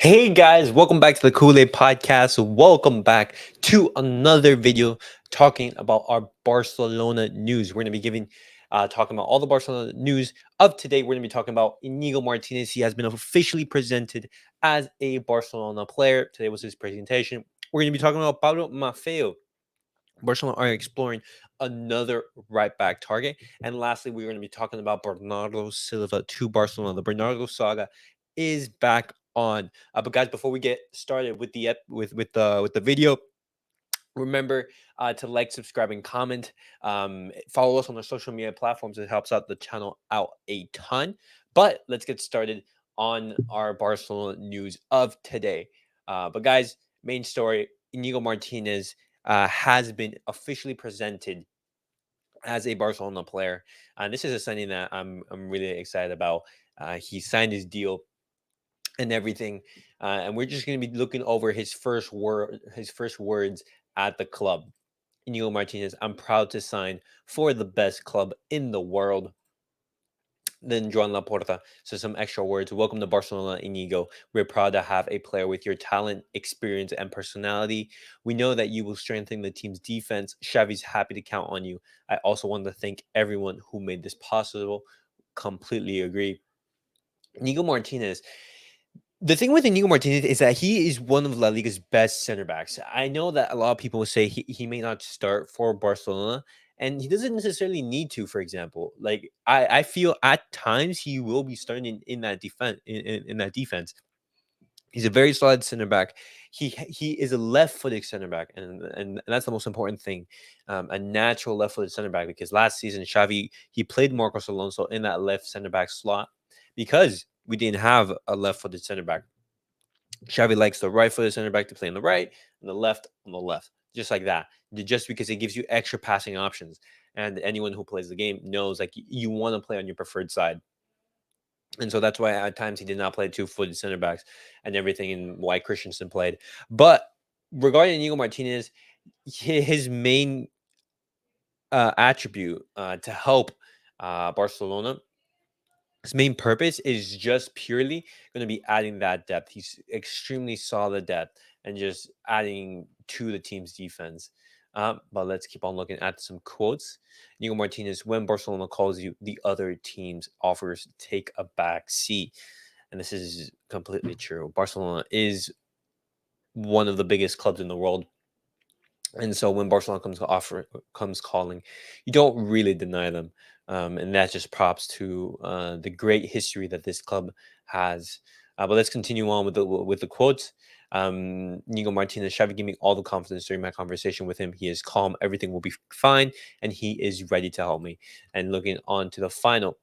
Hey guys, welcome back to the Kool-Aid Podcast. Welcome back to another video talking about our Barcelona news. We're going to be talking about all the Barcelona news of today. We're going to be talking about Inigo Martinez. He has been officially presented as a Barcelona player. Today was his presentation. We're going to be talking about Pablo Maffeo. Barcelona are exploring another right back target. And lastly, we're going to be talking about Bernardo Silva to Barcelona. The Bernardo saga is back on. But guys, before we get started with the video, remember to like, subscribe, and comment. Follow us on our social media platforms. It helps out the channel out a ton. But let's get started on our Barcelona news of today. But guys, main story: Inigo Martinez has been officially presented as a Barcelona player. And this is a signing that I'm really excited about. He signed his deal and everything, and we're just going to be looking over his first words at the club. Inigo Martinez, I'm proud to sign for the best club in the world. Then Joan Laporta. So some extra words. Welcome to Barcelona, Inigo. We're proud to have a player with your talent, experience, and personality. We know that you will strengthen the team's defense. Xavi's happy to count on you. I also want to thank everyone who made this possible. Completely agree. Inigo Martinez. The thing with Inigo Martinez is that he is one of La Liga's best center backs. I know that a lot of people will say he may not start for Barcelona, and he doesn't necessarily need to. For example, like I feel at times he will be starting in that defense in that defense. He's a very solid center back. He is a left-footed center back, and that's the most important thing. A natural left-footed center back, because last season Xavi he played Marcos Alonso in that left center back slot because we didn't have a left-footed center back. Xavi likes the right-footed center back to play on the right and the left on the left, just like that. Just because it gives you extra passing options, and anyone who plays the game knows like you want to play on your preferred side. And so that's why at times he did not play two-footed center backs and everything, and why Christensen played. But regarding Inigo Martinez, his main attribute to help Barcelona, his main purpose is just purely going to be adding that depth. He's extremely solid depth and just adding to the team's defense. But let's keep on looking at some quotes. Inigo Martinez, when Barcelona calls you, the other team's offers take a back seat. And this is completely true. Barcelona is one of the biggest clubs in the world. And so when Barcelona comes calling, you don't really deny them, and that's just props to the great history that this club has. But let's continue on with the quotes. Nico Martinez, Xavi gave me all the confidence during my conversation with him. He is calm, everything will be fine, and he is ready to help me. And looking on to the final.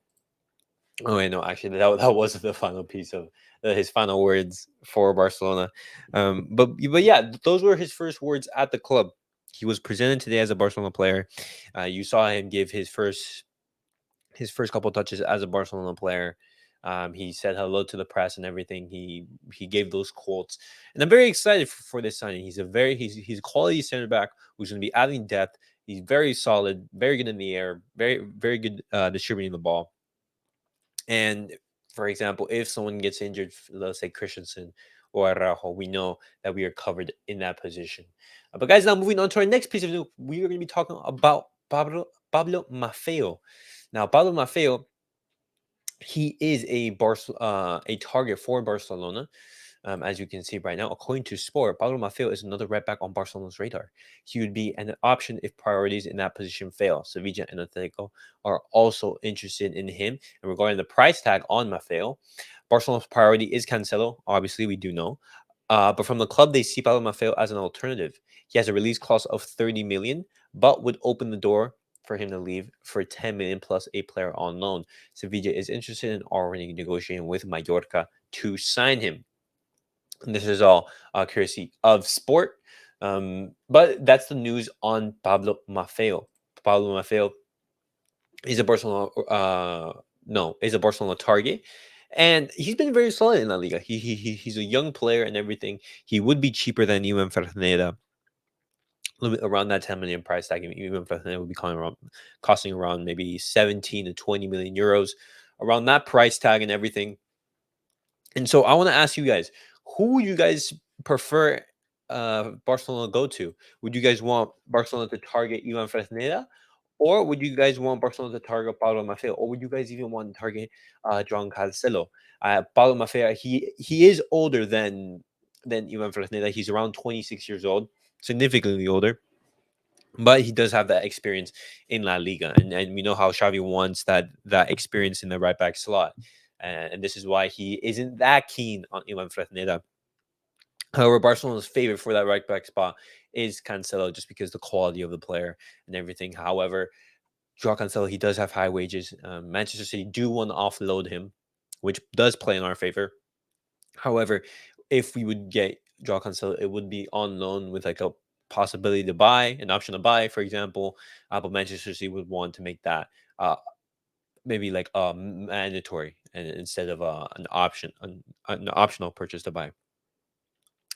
Oh, wait, no, actually, that was the final piece of his final words for Barcelona. But yeah, those were his first words at the club. He was presented today as a Barcelona player. You saw him give his first couple touches as a Barcelona player. He said hello to the press and everything. He gave those quotes, and I'm very excited for this signing. He's a quality center back who's going to be adding depth. He's very solid, very good in the air, very good distributing the ball. And for example, if someone gets injured, let's say Christensen or Araujo, we know that we are covered in that position. But guys, now moving on to our next piece of news, we are going to be talking about Pablo Maffeo. Now, Pablo Maffeo, he is a target for Barcelona. As you can see right now, according to Sport, Pablo Maffeo is another right back on Barcelona's radar. He would be an option if priorities in that position fail. Sevilla and Atletico are also interested in him. And regarding the price tag on Maffeo, Barcelona's priority is Cancelo. Obviously, we do know. But from the club, they see Pablo Maffeo as an alternative. He has a release clause of 30 million, but would open the door for him to leave for 10 million plus a player on loan. Sevilla is interested in already negotiating with Mallorca to sign him. And this is all courtesy of Sport. But that's the news on Pablo Maffeo. Pablo Maffeo is a Barcelona, is a Barcelona target, and he's been very solid in La Liga. He's a young player and everything. He would be cheaper than Ivan Ferneda, a little bit around that 10 million price tag. Ivan Ferneda would be costing around maybe 17 to 20 million euros, around that price tag and everything. And so I want to ask you guys, who would you guys prefer Barcelona go to? Would you guys want Barcelona to target Ivan Fresneda, or would you guys want Barcelona to target Pablo Maffeo, or would you guys even want to target João Cancelo? Pablo Maffeo, he is older than Ivan Fresneda. He's around 26 years old, significantly older, but he does have that experience in La Liga, and we know how Xavi wants that experience in the right back slot, and this is why he isn't that keen on Ivan Fresneda. However, Barcelona's favorite for that right back spot is Cancelo, just because the quality of the player and everything. However, Joao Cancelo, he does have high wages. Manchester City do want to offload him, which does play in our favor. However, if we would get Joao Cancelo, it would be on loan with like a possibility to buy, an option to buy, for example. But Manchester City would want to make that maybe like mandatory, and instead of an optional purchase to buy.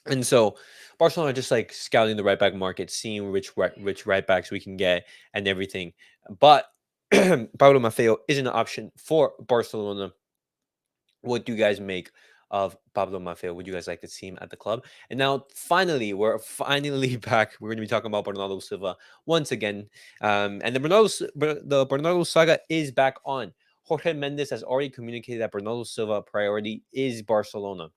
And so Barcelona are just like scouting the right back market, seeing which right backs we can get and everything. But Pablo Maffeo isn't an option for Barcelona. What do you guys make of Pablo Maffeo? Would you guys like to see him at the club? And now, finally, we're finally back. We're going to be talking about Bernardo Silva once again. And the Bernardo saga is back on. Jorge Mendes has already communicated that Bernardo Silva priority is Barcelona.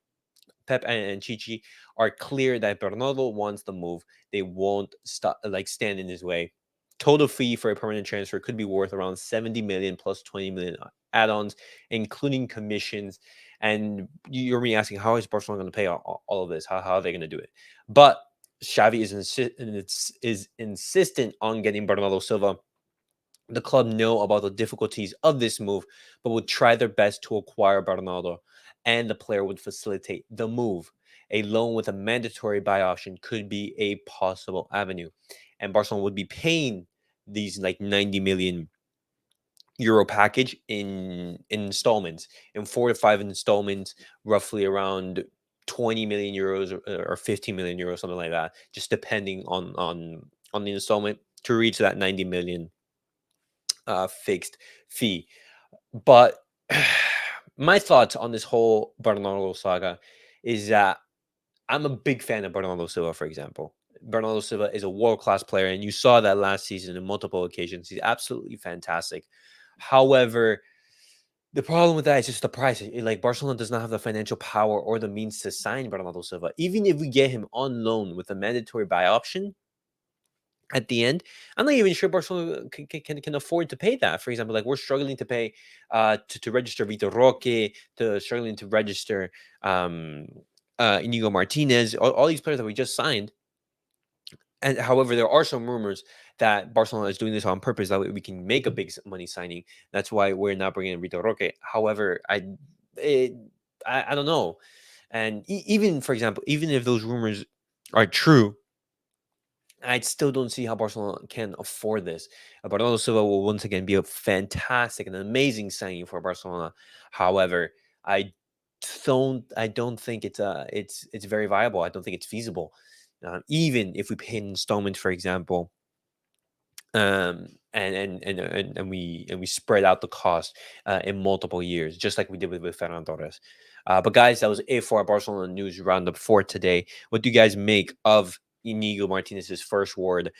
Pep and Chichi are clear that Bernardo wants the move. They won't stand in his way. Total fee for a permanent transfer could be worth around 70 million plus 20 million add-ons, including commissions. And you're me asking, how is Barcelona going to pay all of this? How are they going to do it? But Xavi is insistent on getting Bernardo Silva. The club know about the difficulties of this move, but would try their best to acquire Bernardo, and the player would facilitate the move. A loan with a mandatory buy option could be a possible avenue, and Barcelona would be paying these like 90 million euro package in installments, in 4 to 5 installments, roughly around 20 million euros or 15 million euros, something like that, just depending on the installment to reach that 90 million fixed fee. But my thoughts on this whole Bernardo saga is that I'm a big fan of Bernardo Silva, for example. Bernardo Silva is a world class player, and you saw that last season in multiple occasions. He's absolutely fantastic. However, the problem with that is just the price. Like, Barcelona does not have the financial power or the means to sign Bernardo Silva. Even if we get him on loan with a mandatory buy option, at the end, I'm not even sure Barcelona can afford to pay that. For example, like, we're struggling to pay to register Vitor Roque, to struggling to register Inigo Martinez, all these players that we just signed. And however, there are some rumors that Barcelona is doing this on purpose. That way we can make a big money signing. That's why we're not bringing in Vitor Roque. However, I don't know. And even, for example, even if those rumors are true, I still don't see how Barcelona can afford this. Bernardo Silva will once again be a fantastic and amazing signing for Barcelona. However, I don't think it's very viable. I don't think it's feasible. Even if we pay an installment, for example, and we spread out the cost in multiple years, just like we did with Ferran Torres. But guys, that was it for our Barcelona news roundup for today. What do you guys make of Inigo Martinez's first word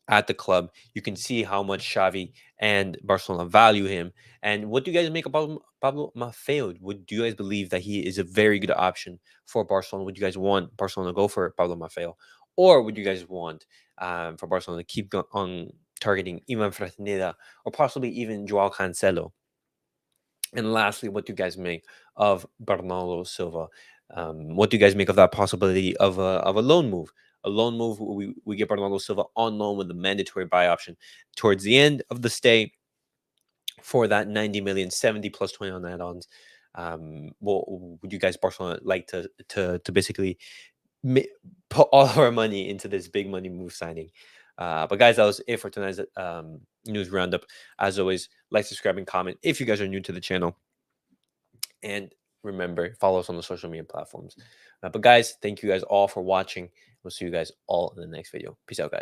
at the club? You can see how much Xavi and Barcelona value him. And what do you guys make about Pablo Maffeo? Do you guys believe that he is a very good option for Barcelona? Would you guys want Barcelona to go for Pablo Maffeo? Or would you guys want for Barcelona to keep on targeting Ivan Fresneda, or possibly even Joao Cancelo? And lastly, what do you guys make of Bernardo Silva? What do you guys make of that possibility of a loan move? A loan move, we get Bernardo Silva on loan with a mandatory buy option towards the end of the stay for that 90 million, 70 plus 20 on add-ons. Would you guys, Barcelona, like to basically put all our money into this big money move signing? But guys, that was it for tonight's news roundup. As always, like, subscribe, and comment if you guys are new to the channel. And remember, follow us on the social media platforms. But guys, thank you guys all for watching. We'll see you guys all in the next video. Peace out, guys.